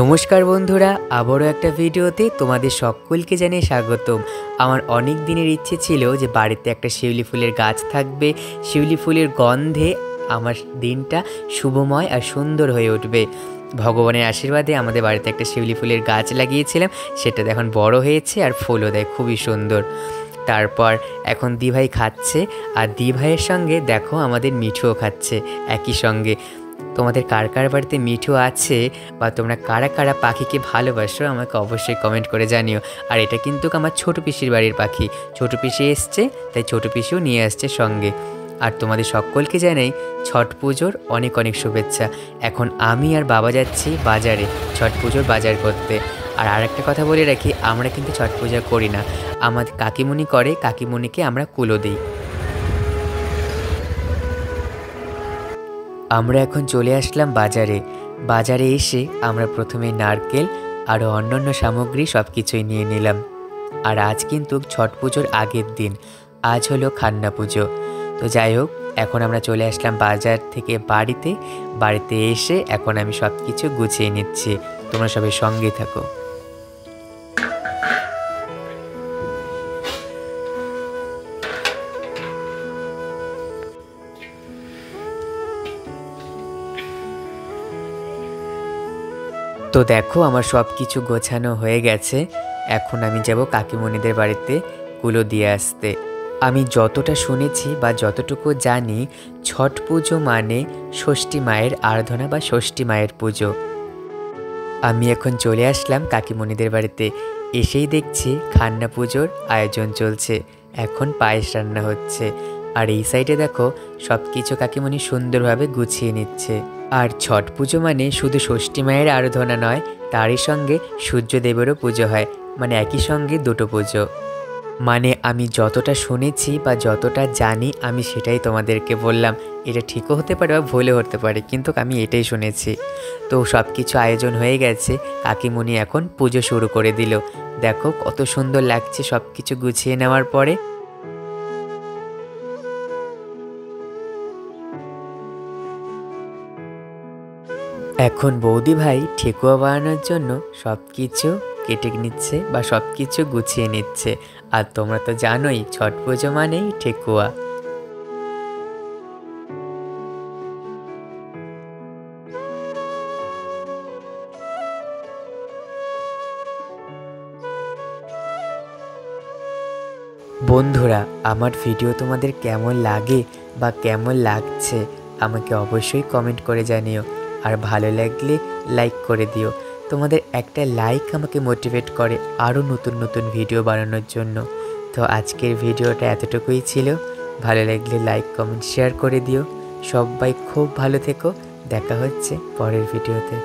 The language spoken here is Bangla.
নমস্কার বন্ধুরা, আবারও একটা ভিডিওতে তোমাদের সকলকে জানিয়ে স্বাগতম। আমার অনেক দিনের ইচ্ছে ছিল যে বাড়িতে একটা শিউলি ফুলের গাছ থাকবে, শিউলি ফুলের গন্ধে আমার দিনটা শুভময় আর সুন্দর হয়ে উঠবে। ভগবানের আশীর্বাদে আমাদের বাড়িতে একটা শিউলি ফুলের গাছ লাগিয়েছিলাম, সেটা এখন বড় হয়েছে আর ফুলও দেয় খুবই সুন্দর। তারপর এখন দিভাই খাচ্ছে, আর দিভাইয়ের সঙ্গে দেখো আমাদের মিঠুও খাচ্ছে একই সঙ্গে। তোমাদের কার কার বাড়িতে মিঠু আছে বা তোমরা কারা কারা পাখিকে ভালোবাসো আমাকে অবশ্যই কমেন্ট করে জানিও। আর এটা কিন্তু আমার ছোট পিসির বাড়ির পাখি, ছোট পিসি এসছে তাই ছোট পিসিও নিয়ে আসছে সঙ্গে। আর তোমাদের সকলকে জানাই ছট পুজোর অনেক অনেক শুভেচ্ছা। এখন আমি আর বাবা যাচ্ছি বাজারে ছট পুজোর বাজার করতে। আর একটা কথা বলে রাখি, আমরা কিন্তু ছট পূজা করি না, আমাদের কাকিমণি করে, কাকিমণিকে আমরা কুলো দিই। আমরা এখন চলে আসলাম বাজারে। বাজারে এসে আমরা প্রথমে নারকেল আরও অন্যান্য সামগ্রী সব কিছুই নিয়ে নিলাম। আর আজ কিন্তু ছট পুজোর আগের দিন, আজ হলো খান্না পুজো। তো যাই হোক, এখন আমরা চলে আসলাম বাজার থেকে বাড়িতে এসে এখন আমি সব কিছু গুছিয়ে নিচ্ছি। তোমরা সবাই সঙ্গে থাকো। তো দেখো আমার সব কিছু গোছানো হয়ে গেছে। এখন আমি যাব কাকিমণিদের বাড়িতে কুলো দিয়ে আসতে। আমি যতটা শুনেছি বা যতটুকু জানি, ছট পুজো মানে ষষ্ঠী মায়ের আরাধনা বা ষষ্ঠী মায়ের পুজো। আমি এখন চলে আসলাম কাকিমণিদের বাড়িতে। এসেই দেখছি খান্না পুজোর আয়োজন চলছে, এখন পায়েস রান্না হচ্ছে। আর এই সাইডে দেখো সব কিছু কাকিমণি সুন্দরভাবে গুছিয়ে নিচ্ছে। আর ছট পুজো মানে শুধু ষষ্ঠী মায়ের আরাধনা নয়, তারই সঙ্গে সূর্যদেবেরও পুজো হয়, মানে একই সঙ্গে দুটো পুজো। মানে আমি যতটা শুনেছি বা যতটা জানি আমি সেটাই তোমাদেরকে বললাম। এটা ঠিকও হতে পারে বা ভুলও হতে পারে, কিন্তু আমি এটাই শুনেছি। তো সব কিছু আয়োজন হয়ে গেছে, কাকিমণি এখন পুজো শুরু করে দিল। দেখো কত সুন্দর লাগছে সব কিছু গুছিয়ে নেওয়ার পরে। এখন বৌদি ভাই ঠেকুয়া বানানোর জন্য সব কিছু কেটে নিচ্ছে বা সব কিছু গুছিয়ে নিচ্ছে। আর তোমরা তো জানোই ছট পুজো মানেই ঠেকুয়া। বন্ধুরা, আমার ভিডিও তোমাদের কেমন লাগে বা কেমন লাগছে আমাকে অবশ্যই কমেন্ট করে জানিও। আর ভালো লাগলে লাইক করে দিও। তোমাদের একটা লাইক আমাকে মোটিভেট করে আরও নতুন নতুন ভিডিও বানানোর জন্য। তো আজকের ভিডিওটা এতটুকুই ছিল। ভালো লাগলে লাইক কমেন্ট শেয়ার করে দিও। সবাই খুব ভালো থেকো, দেখা হচ্ছে পরের ভিডিওতে।